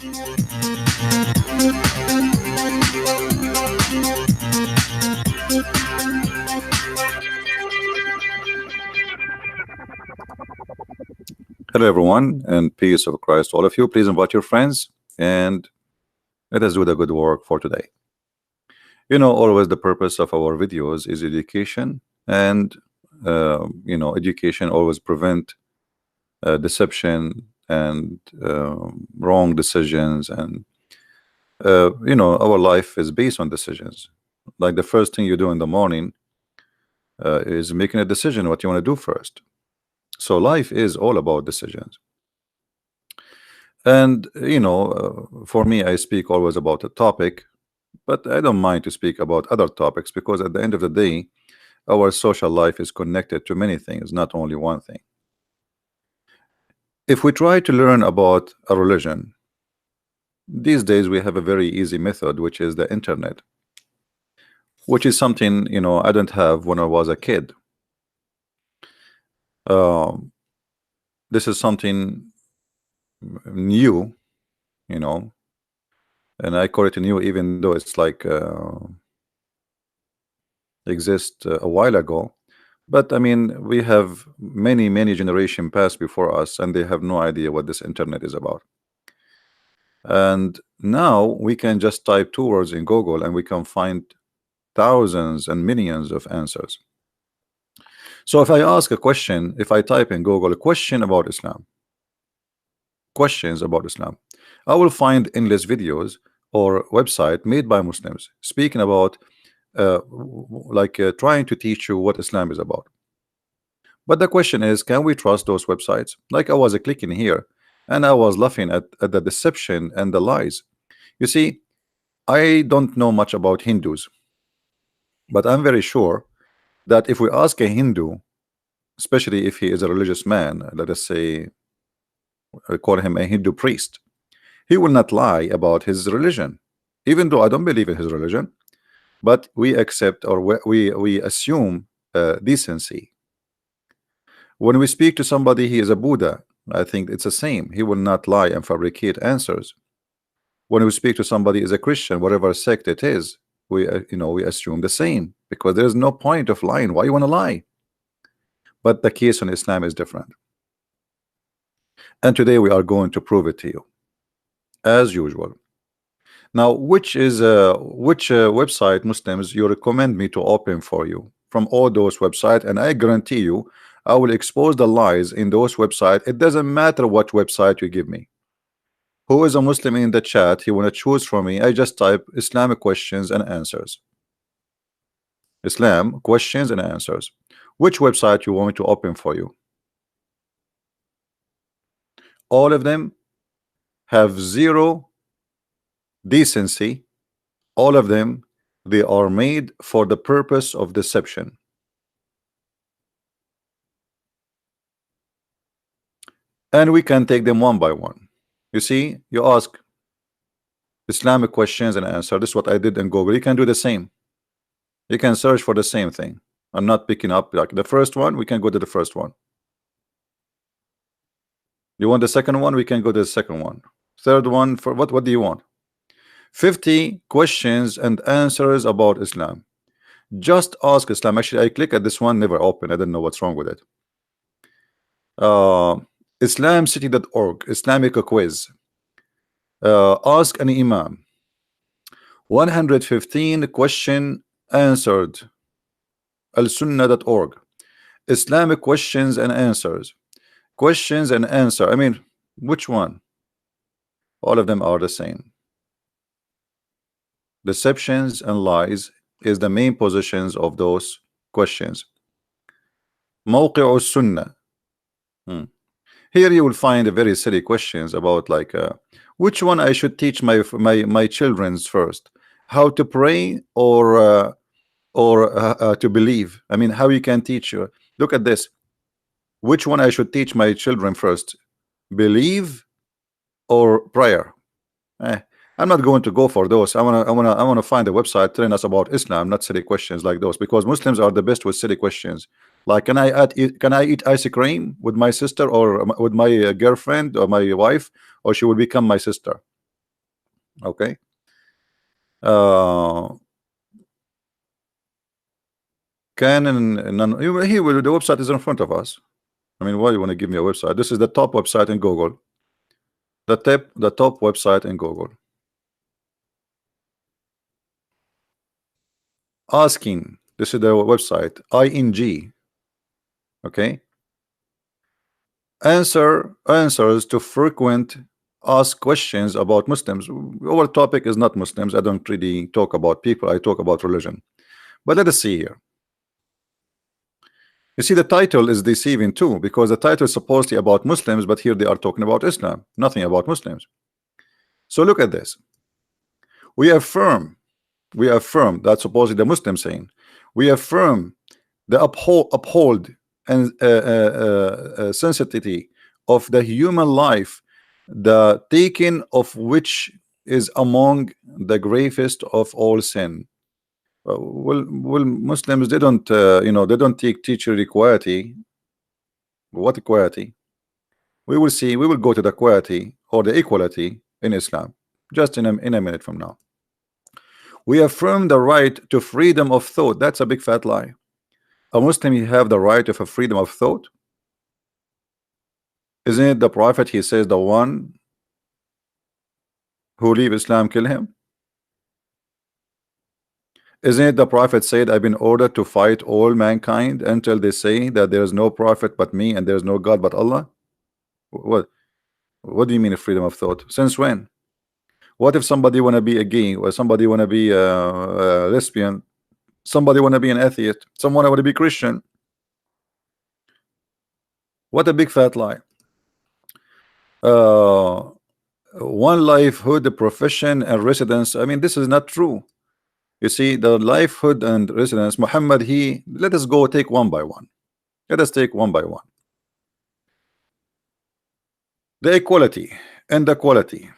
Hello, everyone, and peace of Christ to all of you. Please invite your friends and let us do the good work for today. You know, always the purpose of our videos is education, and education always prevent deception and wrong decisions. And our life is based on decisions. Like the first thing you do in the morning is making a decision what you want to do first. So life is all about decisions. And for me, I speak always about a topic, but I don't mind to speak about other topics, because at the end of the day, our social life is connected to many things, not only one thing. If we try to learn about a religion, these days we have a very easy method, which is the internet, which is something I don't have when I was a kid. This is something new, and I call it new, even though it's like exist a while ago. But I mean, we have many generations past before us, and they have no idea what this internet is about. And now we can just type 2 words in Google and we can find thousands and millions of answers. So if I ask a question, if I type in Google a question about Islam, questions about Islam, I will find endless videos or website made by Muslims speaking about trying to teach you what Islam is about. But the question is, can we trust those websites? Like I was clicking here and I was laughing at the deception and the lies. You see, I don't know much about Hindus, but I'm very sure that if we ask a Hindu, especially if he is a religious man, let us say I call him a Hindu priest, he will not lie about his religion, even though I don't believe in his religion. But we accept, or we assume decency. When we speak to somebody, he is a Buddha, I think it's the same. He will not lie and fabricate answers. When we speak to somebody is a Christian, whatever sect it is, we assume the same, because there is no point of lying. Why you want to lie? But the case on Islam is different, and today we are going to prove it to you, as usual. Now, which website, Muslims, you recommend me to open for you from all those websites? And I guarantee you, I will expose the lies in those websites. It doesn't matter what website you give me. Who is a Muslim in the chat? He want to choose from me. I just type Islamic questions and answers. Islam questions and answers. Which website you want me to open for you? All of them have zero decency. All of them, they are made for the purpose of deception. And we can take them one by one. You see, you ask Islamic questions and answer. This is what I did in Google. You can do the same. You can search for the same thing. I'm not picking up like the first one. We can go to the first one. You want the second one? We can go to the second one. Third one, for what do you want? 50 questions and answers about Islam. Just ask Islam. Actually, I click at this one, never open. I don't know what's wrong with it. Islamcity.org, Islamic quiz. Ask an Imam. 115 question answered. Al-Sunnah.org, Islamic questions and answers. Questions and answer. I mean, which one? All of them are the same. Deceptions and lies is the main positions of those questions. Mawqi'u Sunnah. Here you will find a very silly questions about like which one I should teach my children's first, how to pray or to believe. I mean, how you can teach you. Look at this. Which one I should teach my children first, believe or prayer? I'm not going to go for those. I wanna find a website telling us about Islam, not silly questions like those, because Muslims are the best with silly questions. Like, can I eat ice cream with my sister or with my girlfriend or my wife, or she will become my sister? Okay. Uh, he will. The website is in front of us. I mean, why you want to give me a website? This is the top website in Google. The top website in Google. Asking. This is the website. ING. Okay. Answers to frequent asked questions about Muslims. Our topic is not Muslims. I don't really talk about people. I talk about religion. But let us see here. You see, the title is deceiving too, because the title is supposedly about Muslims, but here they are talking about Islam, nothing about Muslims. So look at this. We affirm that's supposedly the Muslim saying. We affirm the uphold and sensitivity of the human life, the taking of which is among the gravest of all sin. Well, Muslims, they don't they don't teach you equality. What equality? We will see. We will go to the equality or the equality in Islam just in a minute from now. We affirm the right to freedom of thought. That's a big fat lie. A Muslim, you have the right of a freedom of thought. Isn't it the Prophet? He says the one who leave Islam, kill him. Isn't it the Prophet said, I've been ordered to fight all mankind until they say that there is no prophet but me and there is no God but Allah? What do you mean freedom of thought? Since when? What if somebody want to be a gay, or somebody want to be a lesbian, somebody want to be an atheist, someone want to be Christian? What a big fat lie. One livelihood, the profession and residence. I mean, this is not true. You see, the livelihood and residence, Muhammad, let us go take one by one. Let us take one by one. The equality and the quality.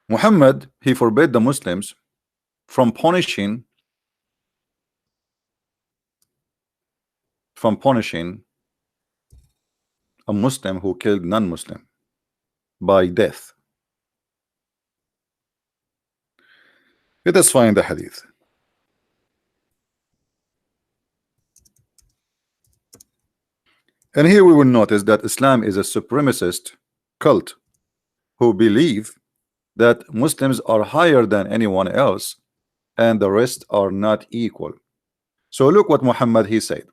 Muhammad, he forbade the Muslims from punishing a Muslim who killed non-Muslim by death. Let us find the hadith. And here we will notice that Islam is a supremacist cult who believe that Muslims are higher than anyone else and the rest are not equal. So look what Muhammad he said.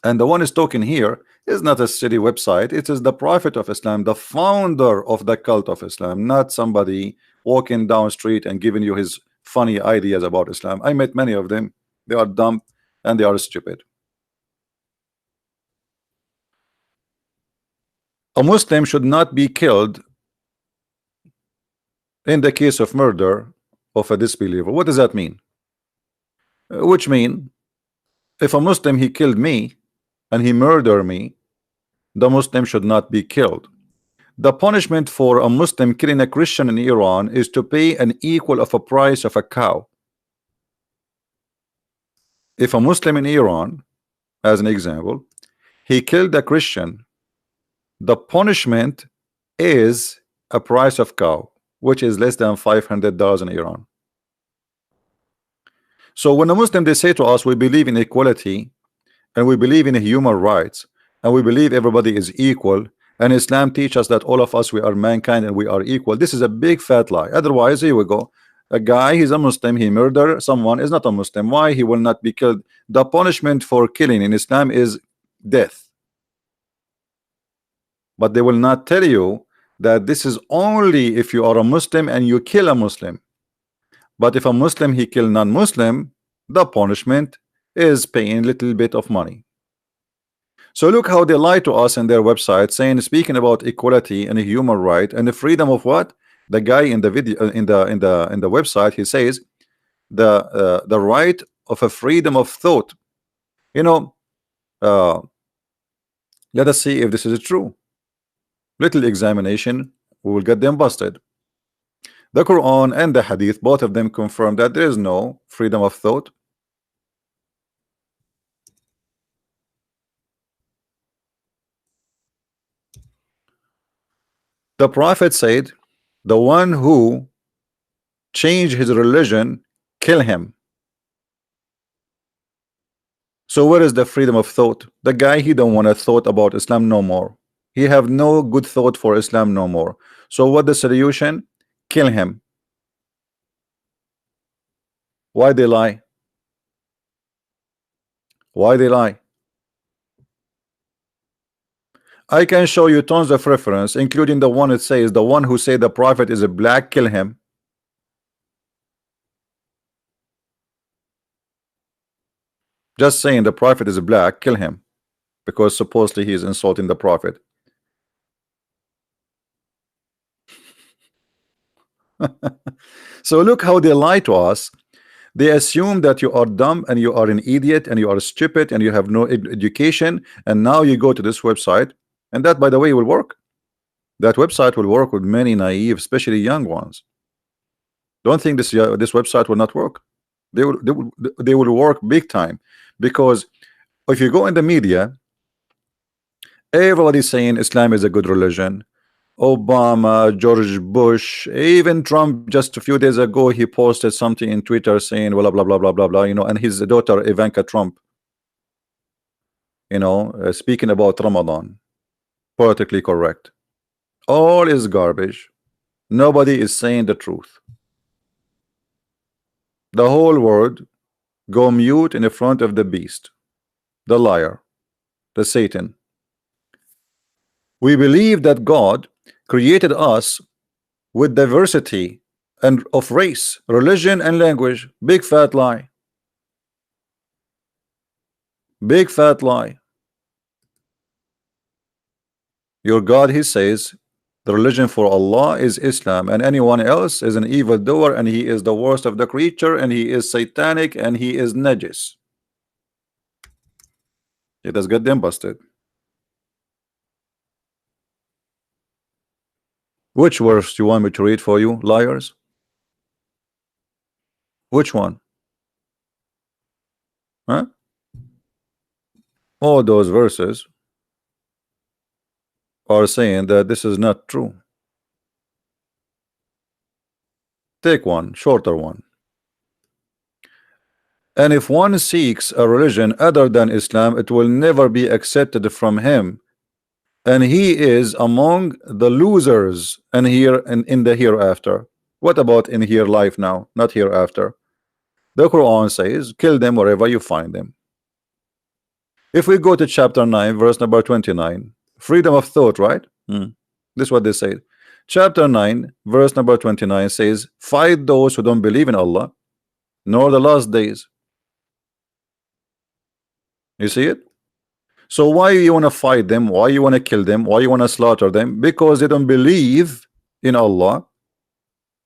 And the one is talking here is not a city website. It is the Prophet of Islam, the founder of the cult of Islam, not somebody walking down street and giving you his funny ideas about Islam. I met many of them. They are dumb and they are stupid. A Muslim should not be killed in the case of murder of a disbeliever. What does that mean? Which mean if a Muslim he killed me and he murdered me, the Muslim should not be killed. The punishment for a Muslim killing a Christian in Iran is to pay an equal of a price of a cow. If a Muslim in Iran, as an example, he killed a Christian, the punishment is a price of cow, which is less than $500 in Iran. So when a Muslim they say to us, we believe in equality and we believe in human rights and we believe everybody is equal, and Islam teaches us that all of us we are mankind and we are equal. This is a big fat lie. Otherwise, here we go. A guy, he's a Muslim, he murdered someone, is not a Muslim. Why he will not be killed? The punishment for killing in Islam is death. But they will not tell you that this is only if you are a Muslim and you kill a Muslim. But if a Muslim he kill non-Muslim, the punishment is paying a little bit of money. So look how they lie to us in their website, saying speaking about equality and a human right and the freedom of what? The guy in the video in the website, he says the right of a freedom of thought. You know, let us see if this is true. Little examination, we will get them busted. The Quran and the Hadith, both of them confirm that there is no freedom of thought. The Prophet said, the one who changed his religion, kill him. So where is the freedom of thought? The guy, he don't want to thought about Islam no more. He have no good thought for Islam no more. So what the solution? Kill him. Why they lie? Why they lie? I can show you tons of reference, including the one that says the one who say the prophet is a black, kill him. Just saying the prophet is a black, kill him, because supposedly he is insulting the prophet. So look how they lie to us. They assume that you are dumb and you are an idiot and you are stupid and you have no education, and now you go to this website, and that, by the way, will work. That website will work with many naive, especially young ones. Don't think this website will not work. They will work big time, because if you go in the media, everybody's saying Islam is a good religion. Obama, George Bush, even Trump, just a few days ago, he posted something in Twitter saying blah blah blah blah blah blah, you know, and his daughter Ivanka Trump, you know, speaking about Ramadan, politically correct. All is garbage. Nobody is saying the truth. The whole world go mute in front of the beast, the liar, the Satan. We believe that God created us with diversity and of race, religion, and language. Big fat lie. Big fat lie. Your God, he says, the religion for Allah is Islam, and anyone else is an evildoer, and he is the worst of the creature, and he is satanic, and he is najis. It has got them busted. Which verse do you want me to read for you, liars? Which one? Huh? All those verses are saying that this is not true. Take one, shorter one. And if one seeks a religion other than Islam, it will never be accepted from him, and he is among the losers and here and in the hereafter. What about in here life now, not hereafter? The Quran says, kill them wherever you find them. If we go to chapter 9, verse number 29, freedom of thought, right? This is what they say. Chapter 9, verse number 29 says, fight those who don't believe in Allah nor the last days. You see it? So why you want to fight them? Why you want to kill them? Why you want to slaughter them? Because they don't believe in Allah.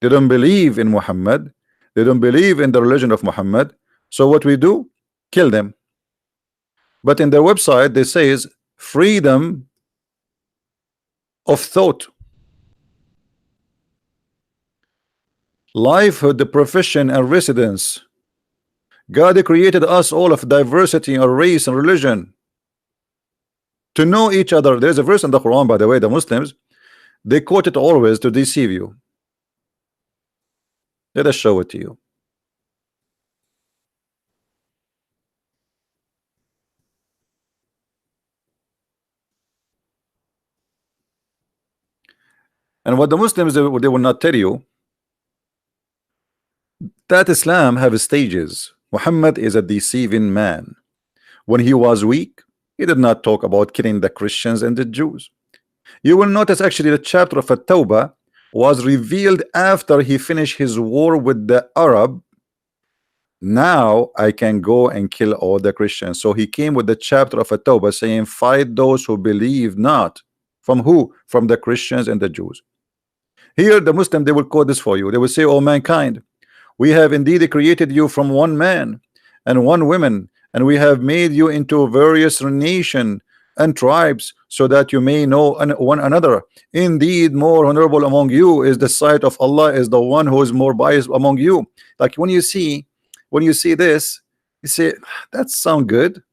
They don't believe in Muhammad. They don't believe in the religion of Muhammad. So what we do? Kill them. But in their website they says freedom of thought, livelihood, the profession and residence. God created us all of diversity of race and religion to know each other. There's a verse in the Quran, by the way, the Muslims, they quote it always to deceive you. Let us show it to you. And what the Muslims, they will not tell you that Islam have stages. Muhammad is a deceiving man. When he was weak, he did not talk about killing the Christians and the Jews. You will notice actually the chapter of At-Tawbah was revealed after he finished his war with the Arab. Now I can go and kill all the Christians. So he came with the chapter of At-Tawbah saying, fight those who believe not. From who? From the Christians and the Jews. Here the Muslim, they will quote this for you. They will say, oh mankind, we have indeed created you from one man and one woman, and we have made you into various nations and tribes, so that you may know one another. Indeed, more honorable among you is the sight of Allah, is the one who is more biased among you. Like when you see this, you say, that sounds good.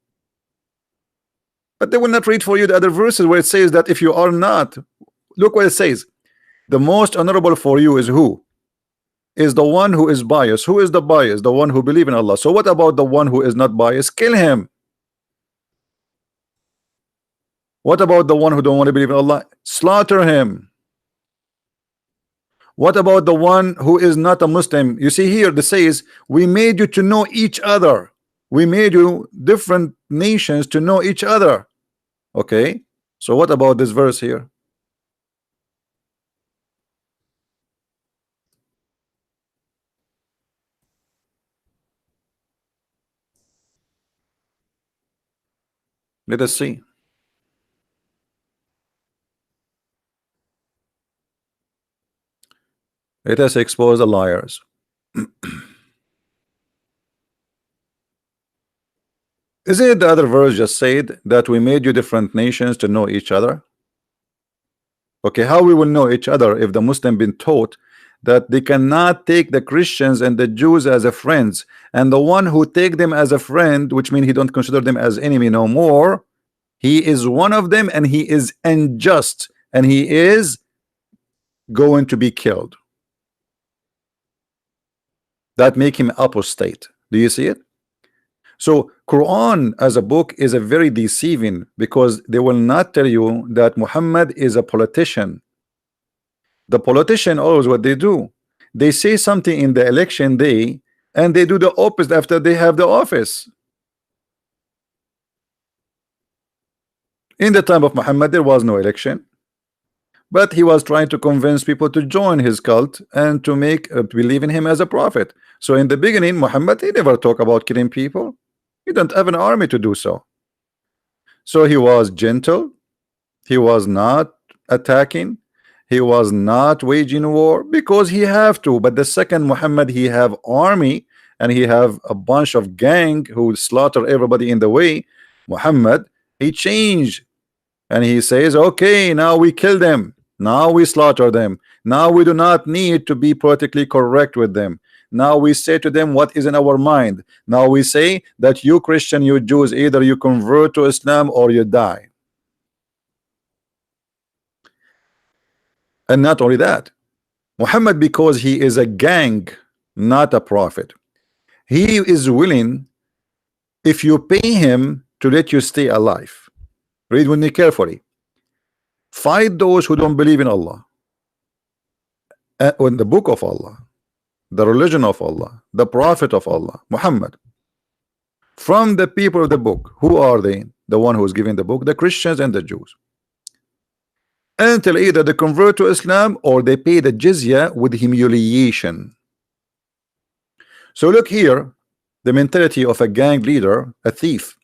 But they will not read for you the other verses where it says that if you are not, look what it says. The most honorable for you is who? Is the one who is biased. Who is the biased? The one who believe in Allah. So what about the one who is not biased? Kill him. What about the one who don't want to believe in Allah? Slaughter him. What about the one who is not a Muslim? You see here, it says, we made you to know each other. We made you different nations to know each other. Okay, so what about this verse here? Let us see. Let us expose the liars. Isn't it the other verse just said that we made you different nations to know each other? Okay, how we will know each other if the Muslim been taught that they cannot take the Christians and the Jews as a friends, and the one who take them as a friend, which means he don't consider them as enemy no more, he is one of them and he is unjust and he is going to be killed. That make him apostate. Do you see it? So Quran as a book is a very deceiving, because they will not tell you that Muhammad is a politician. The politician always what they do, they say something in the election day and they do the opposite after they have the office. In the time of Muhammad there was no election, but he was trying to convince people to join his cult and to make believe in him as a prophet. So in the beginning Muhammad, he never talked about killing people. He don't have an army to do so. So he was gentle, he was not attacking, he was not waging war because he have to. But the second Muhammad, he have army and he have a bunch of gang who slaughter everybody in the way. Muhammad, he changed and he says, okay, now we kill them, now we slaughter them, now we do not need to be politically correct with them. Now we say to them what is in our mind. Now we say that you Christian, you Jews, either you convert to Islam or you die. And not only that, Muhammad, because he is a gang, not a prophet, he is willing, if you pay him, to let you stay alive. Read with me carefully. Fight those who don't believe in Allah, in the book of Allah, the religion of Allah, the prophet of Allah, Muhammad. From the people of the book, who are they? The one who is giving the book, the Christians and the Jews. Until either they convert to Islam or they pay the jizya with humiliation. So look here, the mentality of a gang leader, a thief.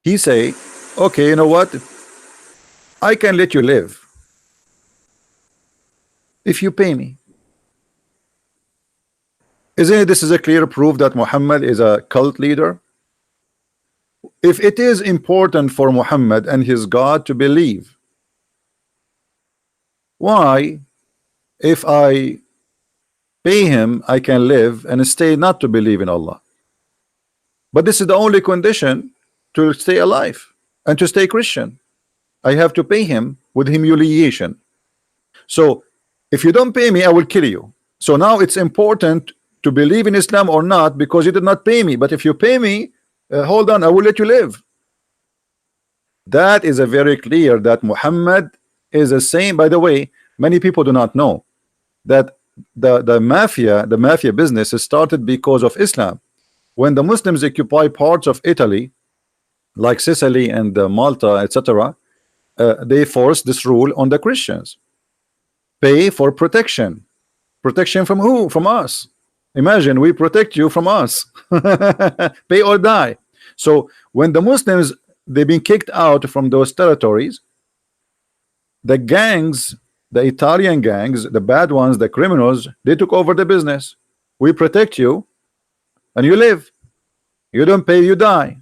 He say, okay, you know what? I can let you live if you pay me. Isn't it, this is a clear proof that Muhammad is a cult leader? If it is important for Muhammad and his God to believe, why, if I pay him, I can live and stay not to believe in Allah? But this is the only condition to stay alive and to stay Christian. I have to pay him with humiliation. So if you don't pay me, I will kill you. So now it's important to believe in Islam or not, because you did not pay me. But if you pay me, hold on, I will let you live. That is a very clear that Muhammad is the same. By the way, many people do not know that the mafia business started because of Islam. When the Muslims occupy parts of Italy like Sicily and Malta, etc., they forced this rule on the Christians. Pay for protection. Protection from who? From us. Imagine, we protect you from us. Pay or die. So when the Muslims, they've been kicked out from those territories, the gangs, the Italian gangs, the bad ones, the criminals, they took over the business. We protect you and you live. You don't pay, you die.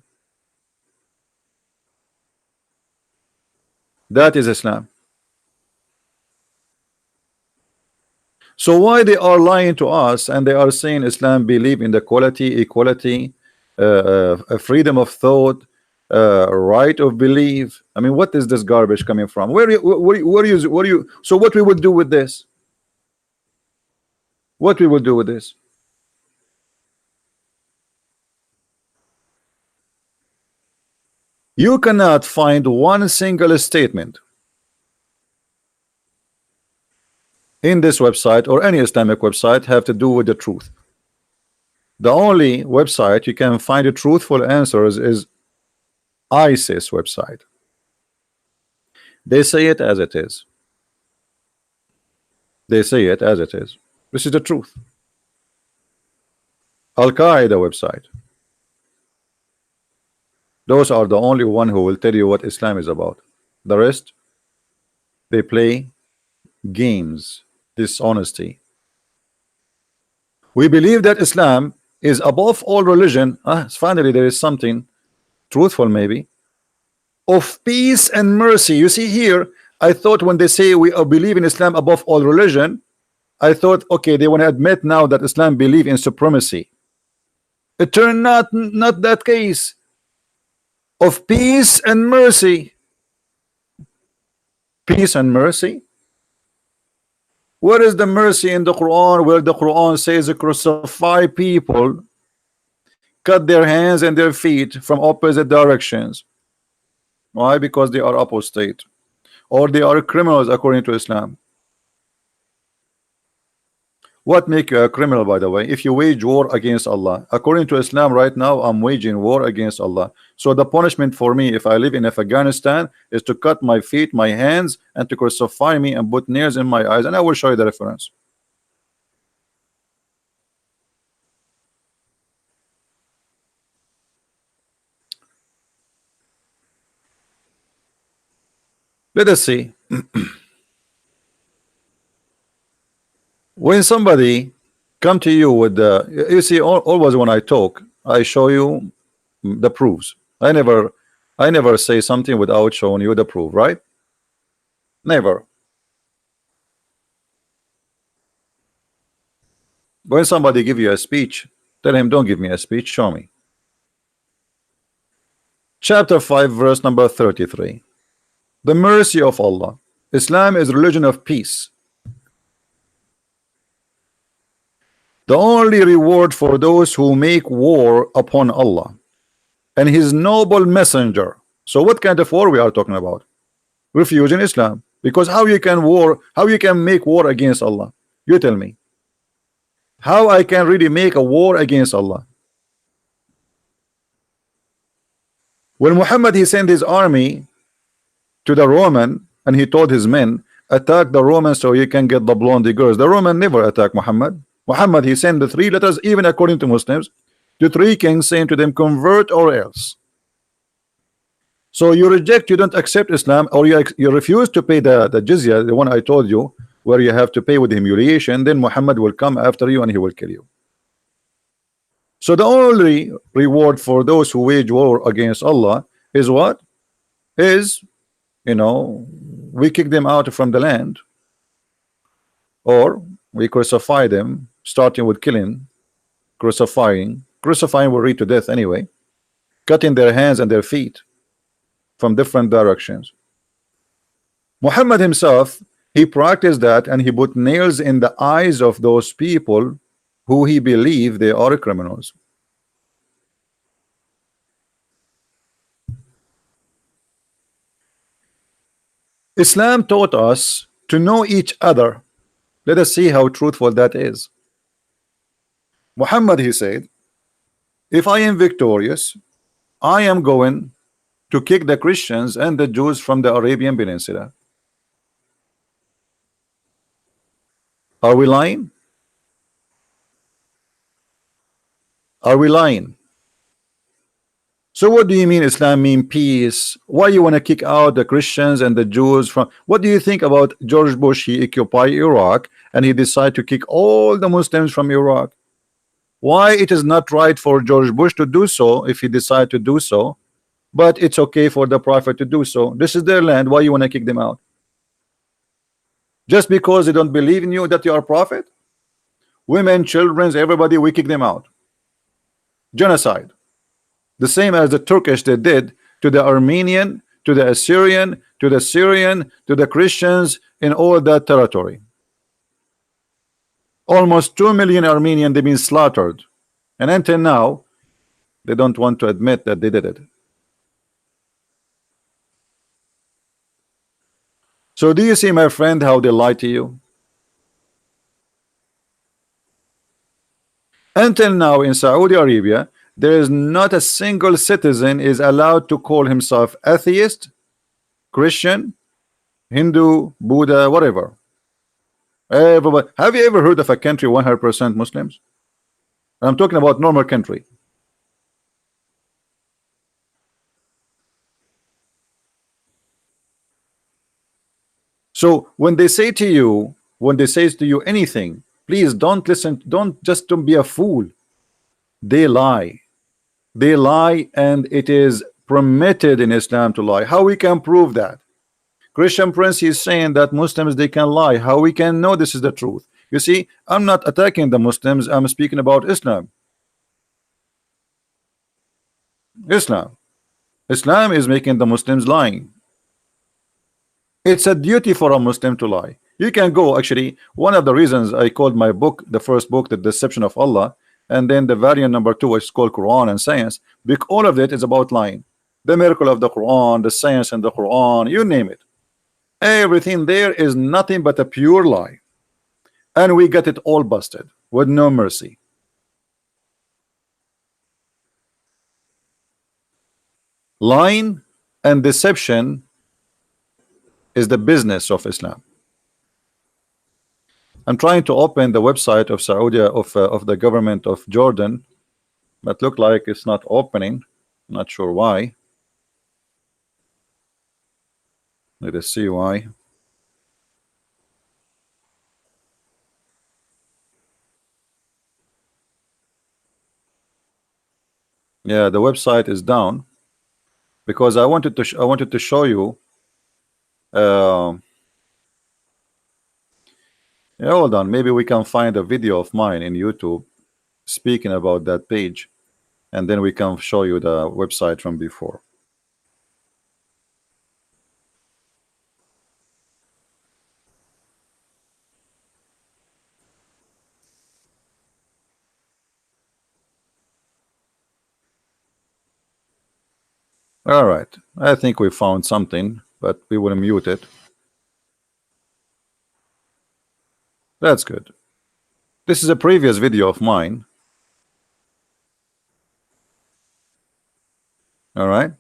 That is Islam. So why they are lying to us and they are saying Islam believe in the equality, freedom of thought, right of belief. I mean, what is this garbage coming from? Where you so what we would do with this? What we would do with this? You cannot find one single statement in this website or any Islamic website have to do with the truth. The only website you can find the truthful answers is ISIS website. They say it as it is. They say it as it is. This is the truth. Al-Qaeda website. Those are the only one who will tell you what Islam is about. The rest, they play games, dishonesty. We believe that Islam is above all religion. Finally, there is something truthful, maybe, of peace and mercy. You see here, I thought when they say we believe in Islam above all religion, I thought, okay, they want to admit now that Islam believe in supremacy. It turned not that case. Of peace and mercy. Peace and mercy. Where is the mercy in the Quran, where the Quran says crucify people, cut their hands and their feet from opposite directions? Why? Because they are apostate, or they are criminals according to Islam. What make you a criminal, by the way? If you wage war against Allah, according to Islam right now, I'm waging war against Allah. So the punishment for me if I live in Afghanistan is to cut my feet, my hands, and to crucify me and put nails in my eyes, and I will show you the reference. Let us see. When somebody come to you with the, you see, always when I talk, I show you the proofs. I never say something without showing you the proof, right? Never. When somebody give you a speech, tell him, don't give me a speech, show me. Chapter 5, verse number 33. The mercy of Allah. Islam is religion of peace. The only reward for those who make war upon Allah and his noble messenger. So what kind of war we are talking about? Refusing Islam. Because how you can make war against Allah? You tell me. How I can really make a war against Allah? When Muhammad he sent his army to the Roman and he told his men, attack the Romans so you can get the blondie girls. The Roman never attacked Muhammad. Muhammad he sent the 3 letters, even according to Muslims, to 3 kings, saying to them, convert or else. So you reject, you don't accept Islam, or you refuse to pay the jizya, the one I told you, where you have to pay with humiliation. Then Muhammad will come after you and he will kill you. So the only reward for those who wage war against Allah is what? Is, you know, we kick them out from the land, or we crucify them, starting with killing, crucifying will lead to death anyway, cutting their hands and their feet from different directions. Muhammad himself, he practiced that, and he put nails in the eyes of those people who he believed they are criminals. Islam taught us to know each other. Let us see how truthful that is. Muhammad he said, if I am victorious, I am going to kick the Christians and the Jews from the Arabian Peninsula. Are we lying? Are we lying? So what do you mean Islam mean peace? Why you want to kick out the Christians and the Jews from? What do you think about George Bush? He occupied Iraq and he decided to kick all the Muslims from Iraq. Why it is not right for George Bush to do so if he decide to do so, but it's okay for the Prophet to do so? This is their land. Why you want to kick them out? Just because they don't believe in you that you are a prophet? Women, children, everybody, we kick them out. Genocide. The same as the Turkish they did to the Armenian, to the Assyrian, to the Syrian, to the Christians in all that territory. Almost 2 million Armenians, they've been slaughtered, and until now they don't want to admit that they did it. So do you see, my friend, how they lie to you? Until now in Saudi Arabia, there is not a single citizen is allowed to call himself atheist, Christian, Hindu, Buddha, whatever. Everybody. Have you ever heard of a country 100% Muslims? I'm talking about normal country. So when they say to you, anything, please don't listen. Don't be a fool. They lie. They lie, and it is permitted in Islam to lie. How we can prove that? Christian Prince is saying that Muslims, they can lie. How we can know this is the truth? You see, I'm not attacking the Muslims. I'm speaking about Islam. Islam is making the Muslims lying. It's a duty for a Muslim to lie. You can go, actually, one of the reasons I called my book, the first book, The Deception of Allah, and then the variant number 2, which is called Quran and Science, because all of it is about lying. The miracle of the Quran, the science in the Quran, you name it. Everything there is nothing but a pure lie. And we get it all busted with no mercy. Lying and deception is the business of Islam. I'm trying to open the website of Saudi of the government of Jordan, but look like it's not opening. Not sure why. Let us see why. Yeah, the website is down because I wanted to show you. Yeah, hold on. Maybe we can find a video of mine in YouTube speaking about that page, and then we can show you the website from before. All right, I think we found something, but we will mute it. That's good. This is a previous video of mine. All right,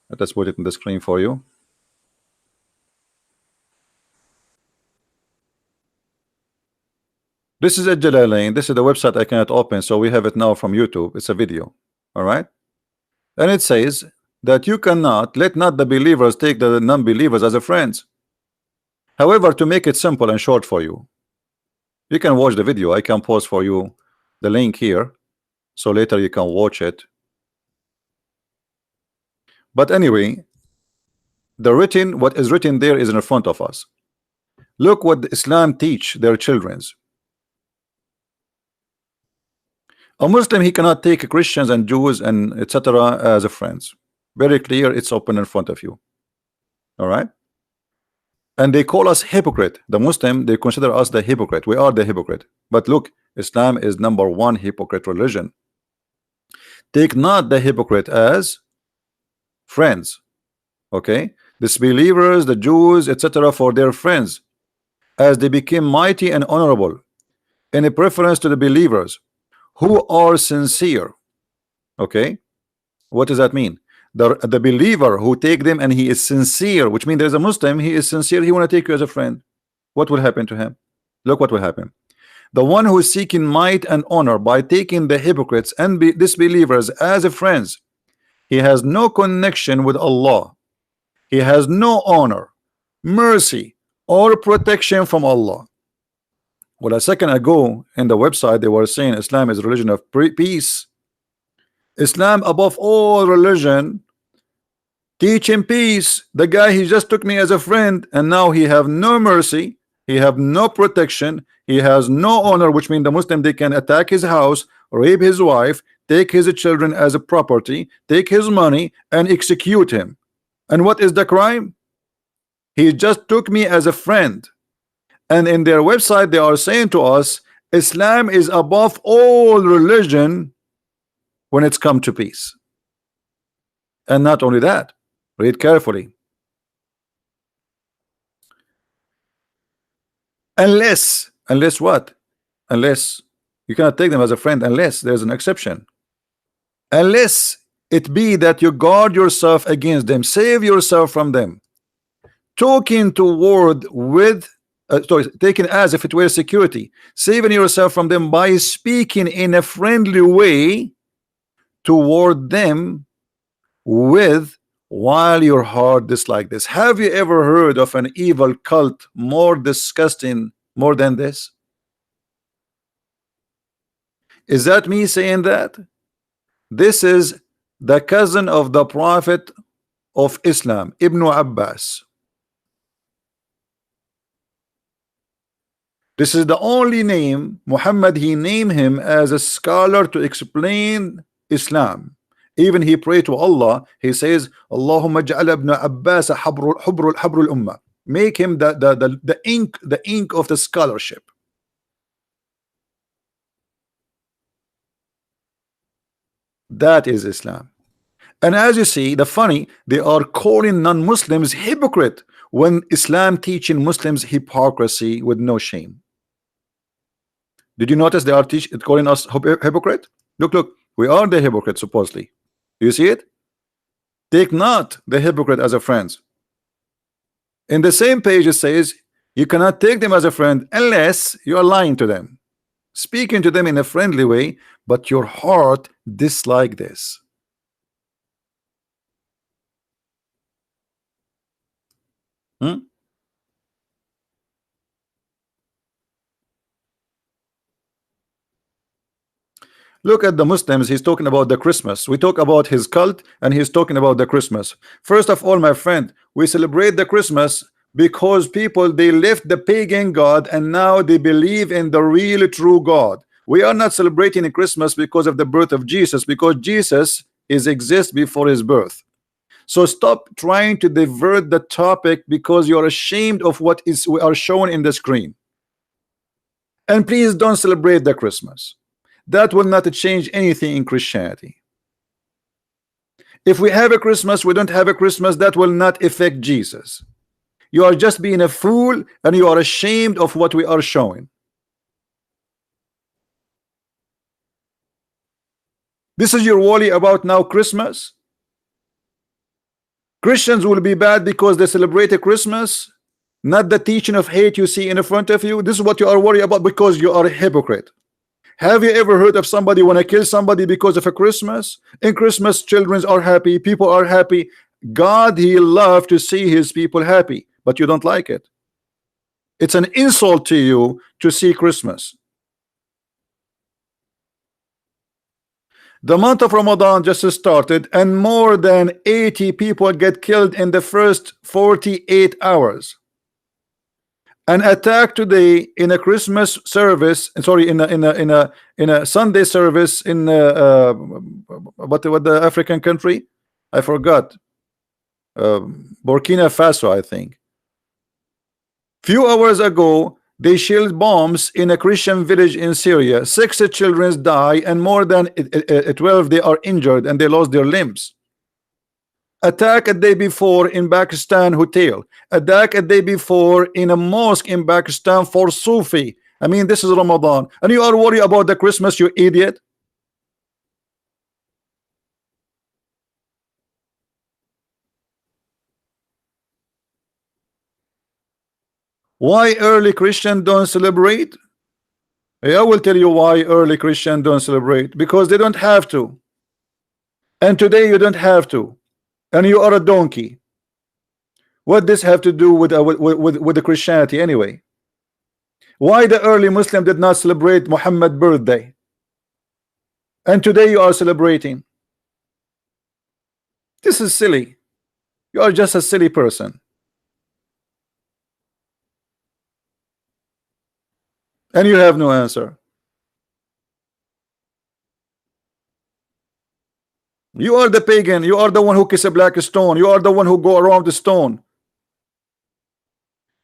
let us put it in the screen for you. This is a Jalalain. This is the website I cannot open, so we have it now from YouTube. It's a video. All right, and it says that you cannot let not the believers take the non-believers as a friends. However, to make it simple and short for you, you can watch the video. I can post for you the link here, so later you can watch it. But anyway, what is written there is in front of us. Look what Islam teach their children's. A Muslim, he cannot take Christians and Jews and etc. as a friends. Very clear, it's open in front of you. All right, and they call us hypocrite. The Muslim, they consider us the hypocrite. We are the hypocrite. But look, Islam is #1 hypocrite religion. Take not the hypocrite as friends. Okay, disbelievers, the Jews, etc., for their friends, as they became mighty and honorable in a preference to the believers who are sincere. Okay, what does that mean? The believer who take them and he is sincere, which means there's a Muslim, he is sincere, he want to take you as a friend. What will happen to him? Look what will happen. The one who is seeking might and honor by taking the hypocrites and disbelievers as a friends, he has no connection with Allah. He has no honor, mercy, or protection from Allah. Well, a second ago in the website they were saying Islam is a religion of peace. Islam above all religion teaching peace. The guy, he just took me as a friend, and now he have no mercy, he have no protection, he has no honor, which means the Muslim, they can attack his house, rape his wife, take his children as a property, take his money, and execute him. And what is the crime? He just took me as a friend. And in their website, they are saying to us, Islam is above all religion when it's come to peace. And not only that, read carefully. Unless what? Unless you cannot take them as a friend, unless there's an exception. Unless it be that you guard yourself against them, save yourself from them, talking toward with taken as if it were security, saving yourself from them by speaking in a friendly way toward them with while your heart dislike this. Have you ever heard of an evil cult more disgusting more than this? Is that me saying that? This is the cousin of the Prophet of Islam, Ibn Abbas. This is the only name Muhammad he named him as a scholar to explain Islam. Even he prayed to Allah. He says, Allahumma ja'al ibn Abbas habrul ummah. Make him the ink of the scholarship. That is Islam. And as you see, the funny, they are calling non-Muslims hypocrite when Islam teaching Muslims hypocrisy with no shame. Did you notice they are calling us hypocrite? Look, we are the hypocrite supposedly. Do you see it? Take not the hypocrite as a friend. In the same page it says you cannot take them as a friend unless you are lying to them, speaking to them in a friendly way, but your heart dislike this. Look at the Muslims. He's talking about the Christmas. We talk about his cult and he's talking about the Christmas. First of all, my friend, we celebrate the Christmas because people, they left the pagan God and now they believe in the real true God. We are not celebrating a Christmas because of the birth of Jesus, because Jesus exists before his birth. So stop trying to divert the topic because you're ashamed of what we are shown in the screen. And please don't celebrate the Christmas. That will not change anything in Christianity. If we have a Christmas, we don't have a Christmas, that will not affect Jesus. You are just being a fool and you are ashamed of what we are showing. This is your worry about now Christmas. Christians will be bad because they celebrate a Christmas, not the teaching of hate you see in front of you. This is what you are worried about because you are a hypocrite. Have you ever heard of somebody want to kill somebody because of a Christmas? In Christmas, children are happy, people are happy. God, he loves to see his people happy, but you don't like it. It's an insult to you to see Christmas. The month of Ramadan just started and more than 80 people get killed in the first 48 hours. An attack today in a Christmas service, sorry, in a Sunday service in what the African country? I forgot. Burkina Faso, I think. Few hours ago, they shelled bombs in a Christian village in Syria. 6 children die and more than 12 they are injured and they lost their limbs. Attack a day before in Pakistan hotel. Attack a day before in a mosque in Pakistan for Sufi. I mean, this is Ramadan and you are worried about the Christmas, you idiot. Why early Christian don't celebrate? I will tell you why early Christian don't celebrate. Because they don't have to. And today you don't have to. And you are a donkey. What this have to do with the Christianity anyway? Why the early Muslim did not celebrate Muhammad's birthday? And today you are celebrating. This is silly. You are just a silly person. And you have no answer. You are the pagan. You are the one who kiss a black stone. You are the one who go around the stone.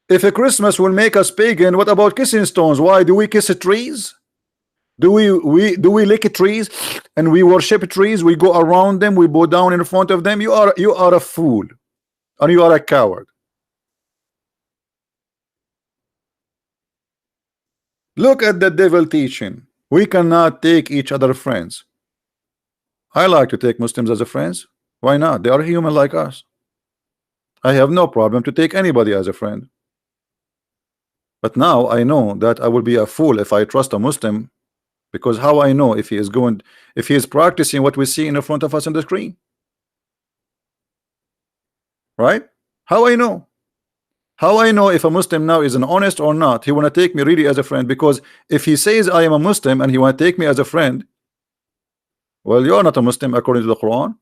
If a Christmas will make us pagan, what about kissing stones? Why do we kiss trees? Do we lick trees and we worship trees? We go around them, we bow down in front of them. You are a fool, and you are a coward. Look at the devil teaching. We cannot take each other friends. I like to take Muslims as a friends. Why not? They are human like us. I have no problem to take anybody as a friend. But now I know that I will be a fool if I trust a Muslim, because how I know if he is practicing what we see in front of us on the screen? Right? How I know? How I know if a Muslim now is an honest or not? He want to take me really as a friend, because if he says I am a Muslim and he want to take me as a friend, well, you are not a Muslim according to the Quran.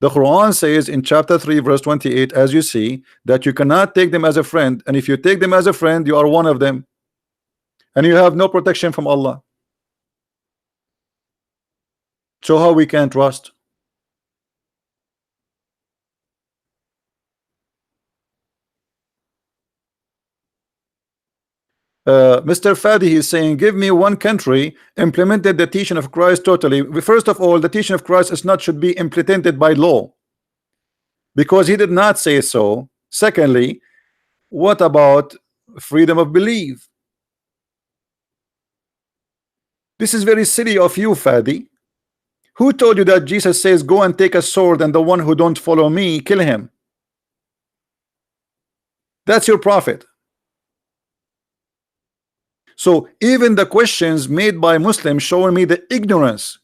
The Quran says in chapter 3 verse 28, as you see, that you cannot take them as a friend, and if you take them as a friend, you are one of them, and you have no protection from Allah. So how we can trust? Mr. Fadi is saying, give me one country implemented the teaching of Christ totally. First of all, the teaching of Christ is not should be implemented by law, because he did not say so. Secondly, what about freedom of belief? This is very silly of you, Fadi. Who told you that Jesus says go and take a sword and the one who don't follow me, kill him? That's your prophet. So even the questions made by Muslims showing me the ignorance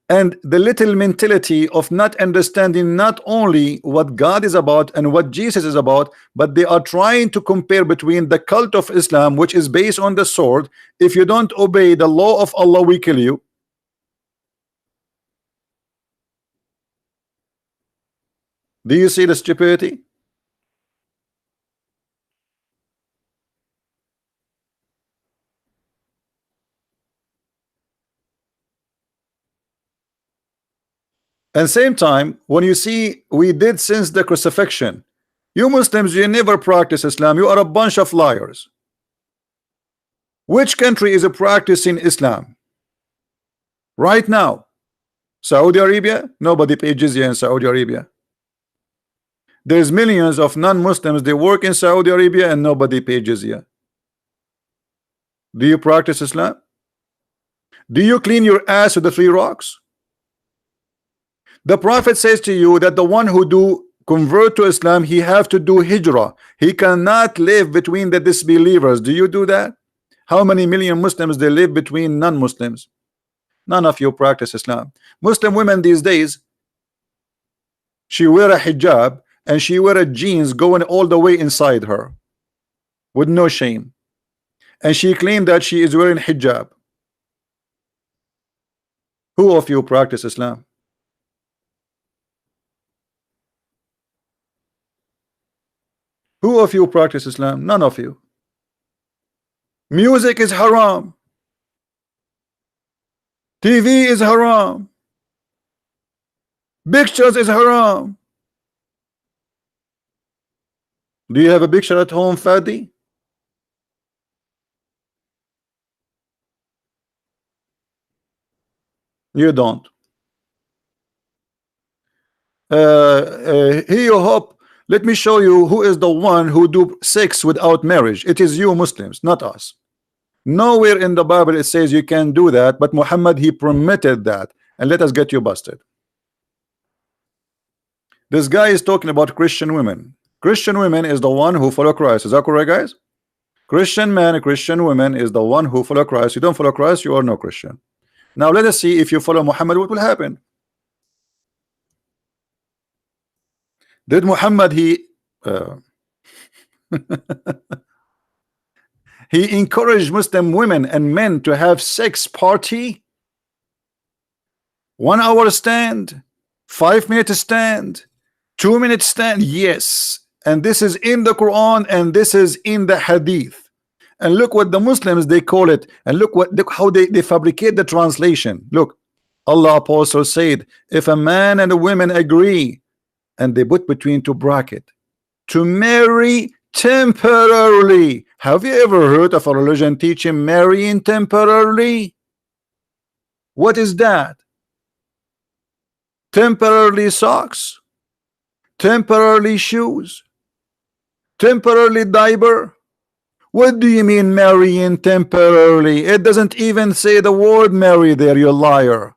and the little mentality of not understanding not only what God is about and what Jesus is about, but they are trying to compare between the cult of Islam, which is based on the sword. If you don't obey the law of Allah, we kill you. Do you see the stupidity? And same time, when you see we did since the crucifixion, you Muslims, you never practice Islam. You are a bunch of liars. Which country is practicing Islam right now? Saudi Arabia? Nobody pays jizya in Saudi Arabia. There's millions of non-Muslims, they work in Saudi Arabia and nobody pays jizya. Do you practice Islam? Do you clean your ass with the 3 rocks? The Prophet says to you that the one who do convert to Islam, he have to do hijrah. He cannot live between the disbelievers. Do you do that? How many million Muslims they live between non-Muslims? None of you practice Islam. Muslim women these days, she wear a hijab and she wear a jeans going all the way inside her with no shame, and she claimed that she is wearing hijab. Who of you practice Islam? Who of you practice Islam? None of you. Music is haram. TV is haram. Pictures is haram. Do you have a picture at home, Fadi? You don't. Here you hope. Let me show you who is the one who do sex without marriage. It is you Muslims, not us. Nowhere in the Bible it says you can do that, but Muhammad, he permitted that. And let us get you busted. This guy is talking about Christian women. Christian women is the one who follow Christ. Is that correct, guys? Christian man, Christian women is the one who follow Christ. You don't follow Christ, you are no Christian. Now let us see if you follow Muhammad, what will happen. Did Muhammad he encouraged Muslim women and men to have sex party? 1 hour stand, 5 minute stand, 2 minute stand? Yes. And this is in the Quran and this is in the Hadith. And look what the Muslims they call it, and look how they fabricate the translation. Look, Allah apostle said, if a man and a woman agree, and they put between two bracket, to marry temporarily. Have you ever heard of a religion teaching marrying temporarily? What is that? Temporarily socks, temporarily shoes, temporarily diaper. What do you mean marrying temporarily? It doesn't even say the word marry there, you liar.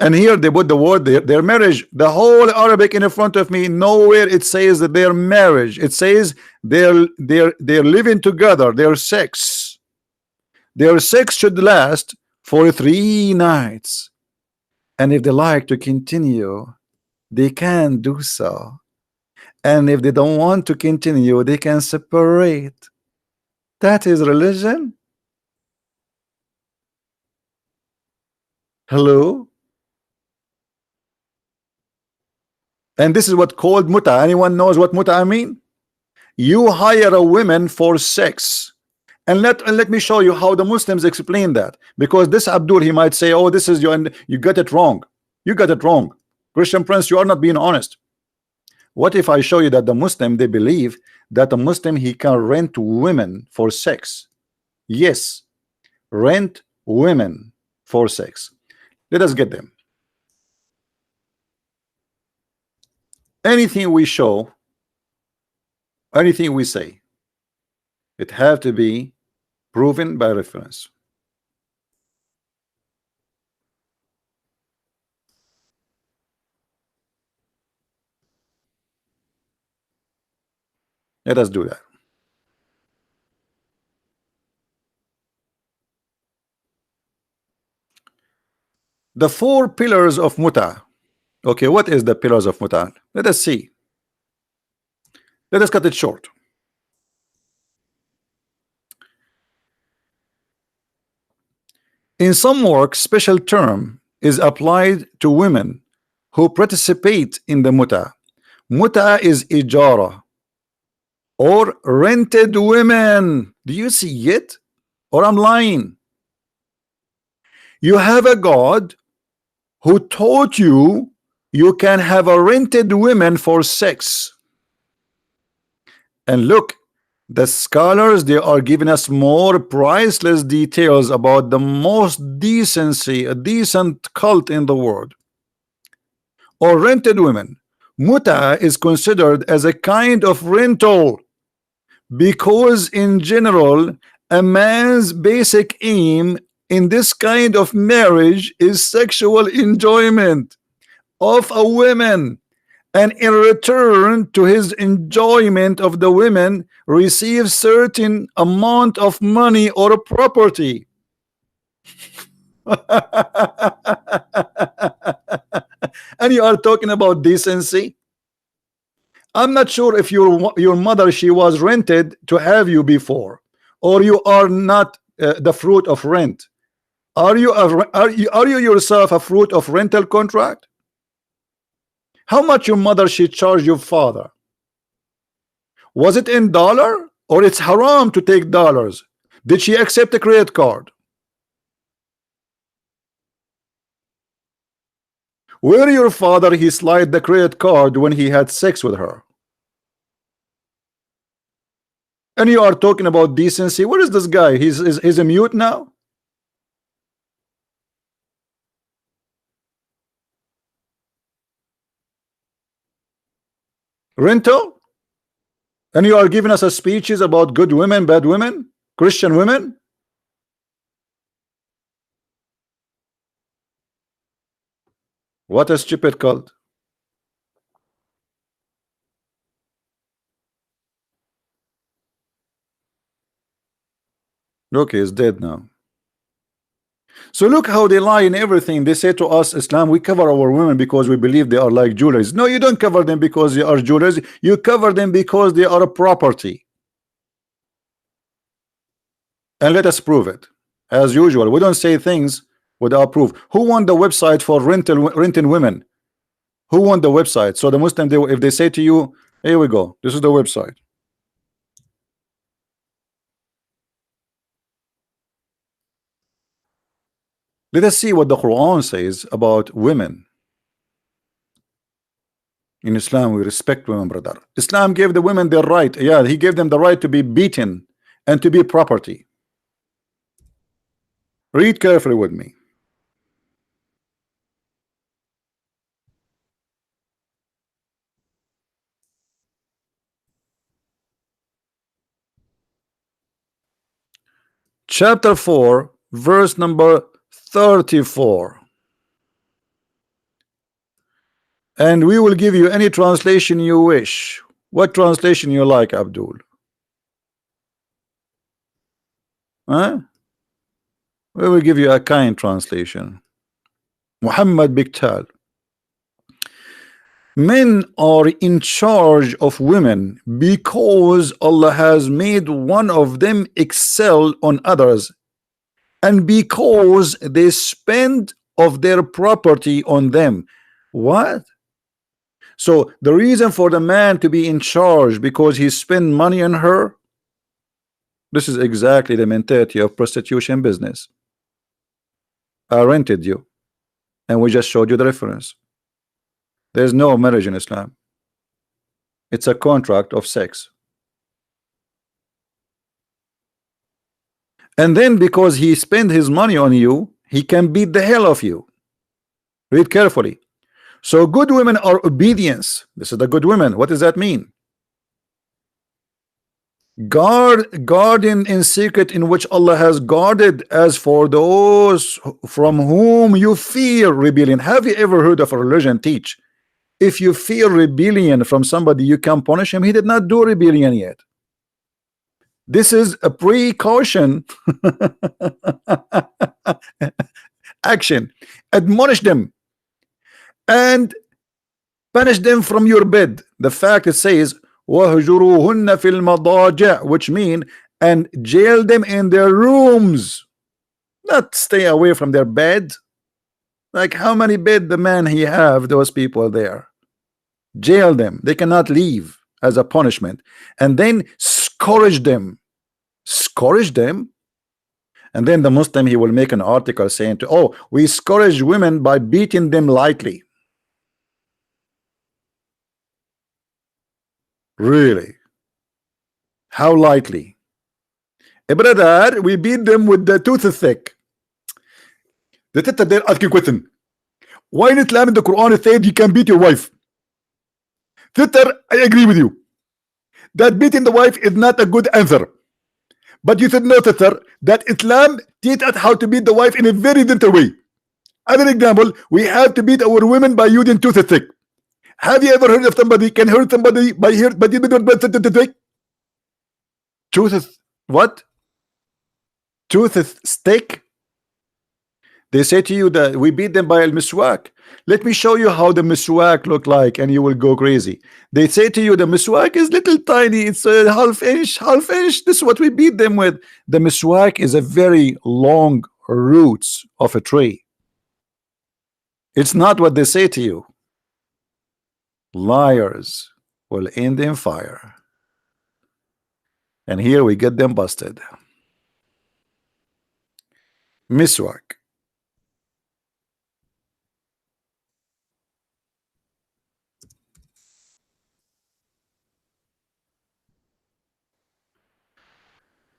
And here they put the word their marriage. The whole Arabic in front of me, nowhere it says that their marriage. It says they're living together, their sex. Their sex should last for 3 nights. And if they like to continue, they can do so. And if they don't want to continue, they can separate. That is religion. Hello? And this is what called muta. Anyone knows what muta mean? You hire a woman for sex. And let me show you how the Muslims explain that. Because this Abdul, he might say, oh, this is you, and you got it wrong. You got it wrong. Christian Prince, you are not being honest. What if I show you that the Muslim, they believe that a Muslim, he can rent women for sex? Yes, rent women for sex. Let us get them. Anything we show, anything we say, it have to be proven by reference. Let us do that. The 4 pillars of muta. Okay, what is the pillars of muta? Let us see. Let us cut it short. In some work, special term is applied to women who participate in the muta. Muta is ijara or rented women. Do you see it? Or I'm lying? You have a God who taught you you can have a rented women for sex. And look, the scholars, they are giving us more priceless details about the most decency, a decent cult in the world. Or rented women. Muta is considered as a kind of rental because in general a man's basic aim in this kind of marriage is sexual enjoyment of a woman, and in return to his enjoyment of the women receives certain amount of money or property. And you are talking about decency? I'm not sure if your mother, she was rented to have you before, or you are not the fruit of rent. Are you yourself a fruit of rental contract? How much your mother she charged your father? Was it in dollar, or it's haram to take dollars? Did she accept a credit card? Where your father he slid the credit card when he had sex with her? And you are talking about decency? Where is this guy? He's a mute now. Rental? And you are giving us a speeches about good women, bad women, Christian women? What a stupid cult. Okay, he's dead now. So look how they lie in everything. They say to us, Islam, we cover our women because we believe they are like jewelers. No, you don't cover them because they are jewelers. You cover them because they are a property. And let us prove it. As usual, we don't say things without proof. Who won the website for renting women? Who won the website? So the Muslim, if they say to you, here we go, this is the website. Let us see what the Quran says about women. In Islam, we respect women, brother. Islam gave the women their right. Yeah, he gave them the right to be beaten and to be property. Read carefully with me. Chapter 4, verse number 34. And we will give you any translation you wish. What translation you like, Abdul? Huh? We will give you a kind translation. Muhammad Biktal. Men are in charge of women because Allah has made one of them excel on others, and because they spend of their property on them. What? So the reason for the man to be in charge because he spent money on her. This is exactly the mentality of prostitution business. I rented you and we just showed you the reference. There's no marriage in Islam. It's a contract of sex. And then because he spent his money on you, he can beat the hell of you. Read carefully. So good women are obedience. This is the good women. What does that mean? Guarding in secret in which Allah has guarded. As for those from whom you fear rebellion. Have you ever heard of a religion teach if you fear rebellion from somebody you can punish him? He did not do rebellion yet. This is a precaution. Action. Admonish them and punish them from your bed. The fact it says وَهْجُرُوهُنَّ فِي الْمَضَاجِعِ, which mean and jail them in their rooms, not stay away from their bed. Like how many bed the man he have, those people there. Jail them, they cannot leave as a punishment, and then scourge them. Scourge them. And then the Muslim, he will make an article saying to, oh, we scourge women by beating them lightly. Really? How lightly? Brother, we beat them with the tooth thick. The teacher there asking question. Why in Islam in the Quran it said you can beat your wife? Teacher, I agree with you. That beating the wife is not a good answer. But you should know, teacher, that Islam teaches us how to beat the wife in a very gentle way. As an example, we have to beat our women by using tooth thick. Have you ever heard of somebody can hurt somebody by here, but you don't think? Tooth what? Tooth stick? They say to you that we beat them by al-miswak. Let me show you how the miswak look like, and you will go crazy. They say to you the miswak is little tiny. It's a half inch. This is what we beat them with. The miswak is a very long roots of a tree. It's not what they say to you. Liars will end in fire. And here we get them busted. Miswak.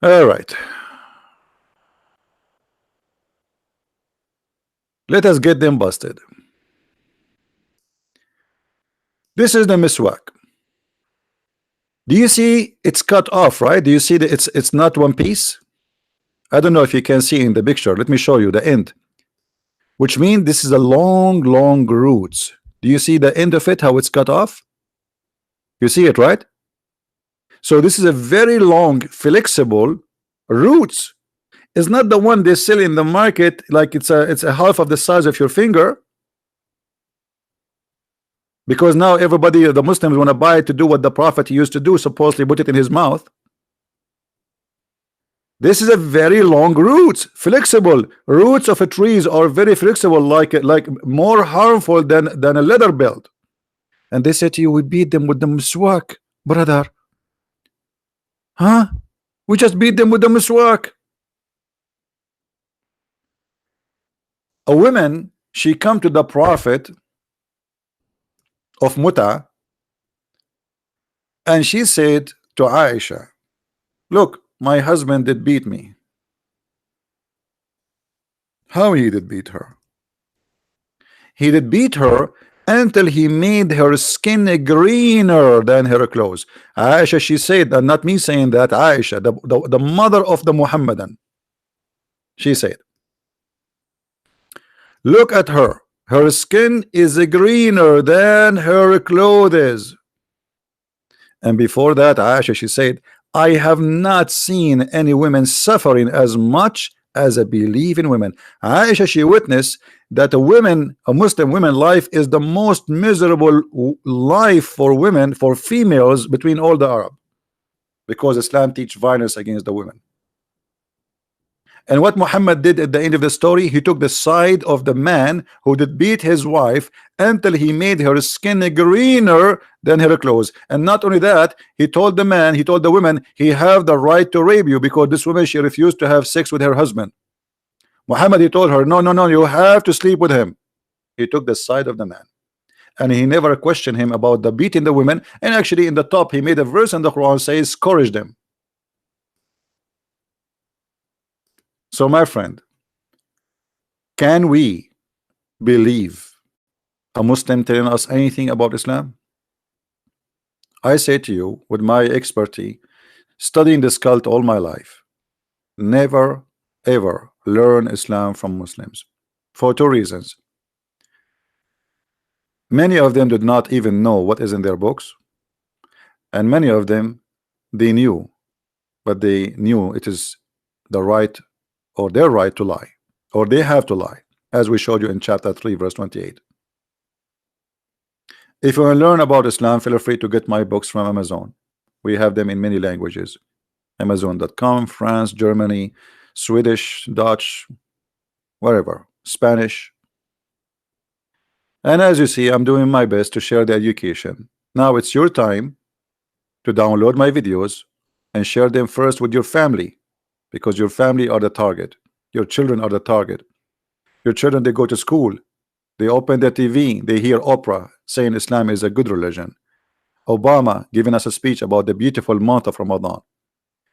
All right. Let us get them busted. This is the miswak. Do you see it's cut off, right? Do you see that it's not one piece? I don't know if you can see in the picture. Let me show you the end. Which means this is a long roots. Do you see the end of it, how it's cut off? You see it, right? So this is a very long, flexible roots. It's not the one they sell in the market, like it's a half of the size of your finger. Because now everybody, the Muslims, want to buy it to do what the Prophet used to do, supposedly put it in his mouth. This is a very long roots, flexible roots of a trees are very flexible, like more harmful than a leather belt. And they say to you, we beat them with the miswak, brother. Huh? We just beat them with the miswak. A woman, she come to the Prophet of Muta, and she said to Aisha, look, my husband did beat me. How he did beat her? He did beat her until he made her skin greener than her clothes. Aisha, she said, and not me saying that, Aisha, the mother of the Muhammadan, she said, look at her. Her skin is greener than her clothes. And before that, Aisha, she said, I have not seen any women suffering as much as a believing women. Aisha, she witnessed that a Muslim women life is the most miserable life for women, for females between all the Arab, because Islam teach violence against the women. And what Muhammad did at the end of the story, he took the side of the man who did beat his wife until he made her skin greener than her clothes. And not only that, he told the man, he told the woman, he have the right to rape you, because this woman, she refused to have sex with her husband. Muhammad, he told her, no, no, no, you have to sleep with him. He took the side of the man, and he never questioned him about the beating the women. And actually in the top, he made a verse in the Quran says, scourge them. So my friend, can we believe a Muslim telling us anything about Islam? I say to you, with my expertise, studying this cult all my life, never ever learn Islam from Muslims, for two reasons. Many of them did not even know what is in their books, and many of them, they knew, but they knew it is the right or their right to lie, or they have to lie, as we showed you in chapter 3 verse 28. If you want to learn about Islam, feel free to get my books from Amazon. We have them in many languages, Amazon.com, France, Germany, Swedish, Dutch, wherever, Spanish. And as you see, I'm doing my best to share the education. Now it's your time to download my videos and share them first with your family, because your family are the target. Your children are the target. Your children, they go to school, they open their TV, they hear Oprah saying Islam is a good religion, Obama giving us a speech about the beautiful month of Ramadan.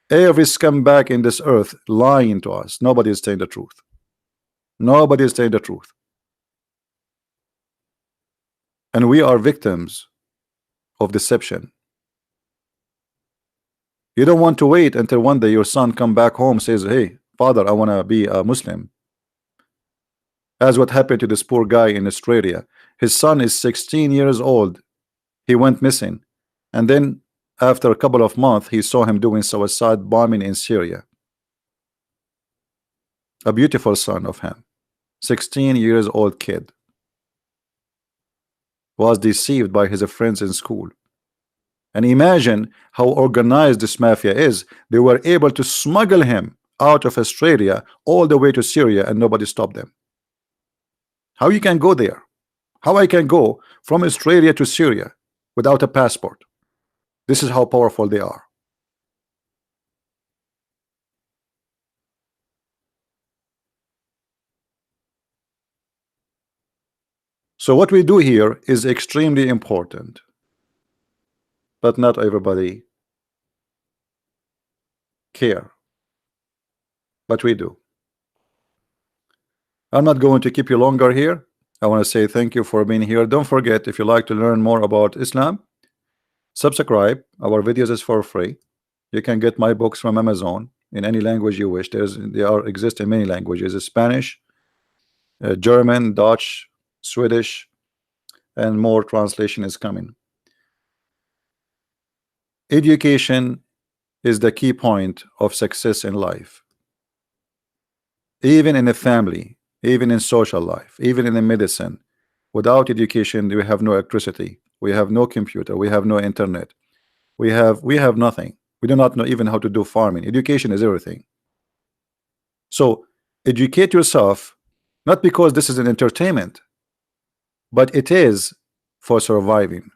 Every scumbag in this earth lying to us. Nobody is saying the truth. Nobody is saying the truth. And we are victims of deception. You don't want to wait until one day your son come back home, says, hey father, I want to be a Muslim, as what happened to this poor guy in Australia. His son is 16 years old. He went missing, and then after a couple of months he saw him doing suicide bombing in Syria. A beautiful son of him, 16 years old kid, was deceived by his friends in school. And imagine how organized this mafia is. They were able to smuggle him out of Australia all the way to Syria, and nobody stopped them. How you can go there? How I can go from Australia to Syria without a passport? This is how powerful they are. So what we do here is extremely important, but not everybody care, but we do. I'm not going to keep you longer here. I want to say thank you for being here. Don't forget, if you like to learn more about Islam, subscribe. Our videos is for free. You can get my books from Amazon in any language you wish. They exist in many languages: Spanish, German, Dutch, Swedish, and more translation is coming. Education is the key point of success in life, even in a family, even in social life, even in the medicine. Without education, we have no electricity, we have no computer, we have no internet, we have nothing. We do not know even how to do farming. Education is everything. So educate yourself, not because this is an entertainment, but it is for surviving.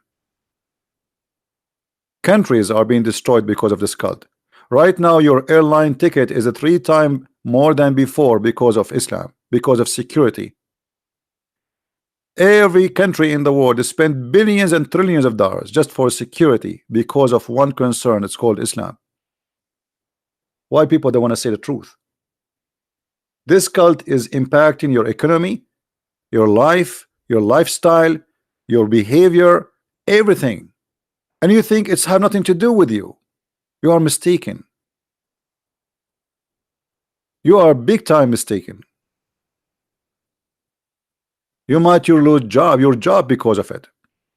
Countries are being destroyed because of this cult. Right now your airline ticket is 3 times more than before because of Islam, because of security. Every country in the world has spent billions and trillions of dollars just for security because of one concern. It's called Islam. Why people don't want to say the truth? This cult is impacting your economy, your life, your lifestyle, your behavior, everything. And you think it's have nothing to do with you. You are mistaken. You are big time mistaken. You might lose your job because of it.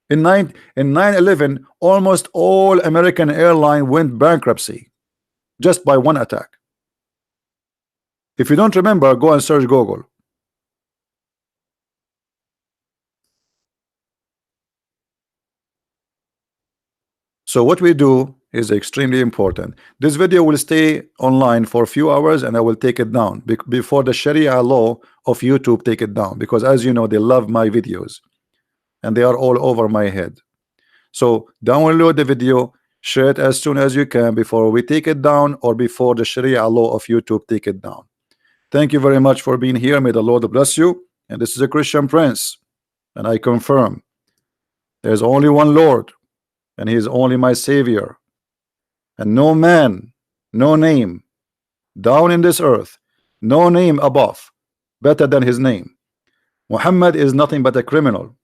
In 9/11, almost all American airline went bankruptcy just by one attack. If you don't remember, go and search Google. So what we do is extremely important. This video will stay online for a few hours and I will take it down before the Sharia law of YouTube take it down, because as you know, they love my videos and they are all over my head. So download the video, share it as soon as you can before we take it down or before the Sharia law of YouTube take it down. Thank you very much for being here. May the Lord bless you. And this is a Christian Prince, and I confirm there's only one Lord, and he is only my Savior, and no man, no name down in this earth, no name above better than his name. Muhammad is nothing but a criminal,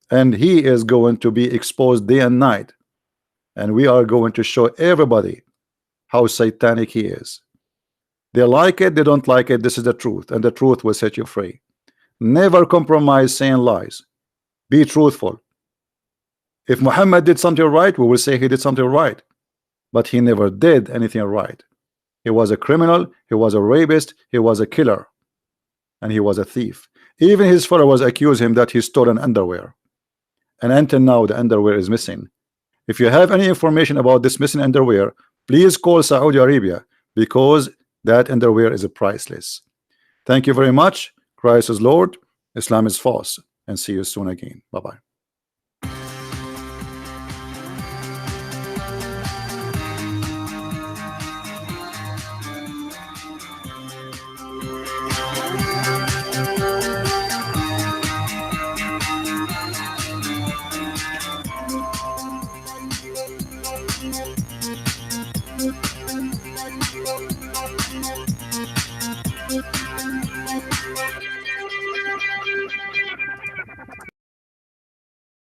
and he is going to be exposed day and night, and we are going to show everybody how satanic he is. They like it, they don't like it. This is the truth, and the truth will set you free. Never compromise saying lies. Be truthful. If Muhammad did something right, we will say he did something right, but he never did anything right. He was a criminal, he was a rapist, he was a killer, and he was a thief. Even his followers accuse him that he stole an underwear, and until now the underwear is missing. If you have any information about this missing underwear, please call Saudi Arabia, because that underwear is priceless. Thank you very much. Christ is Lord, Islam is false, and see you soon again. Bye-bye.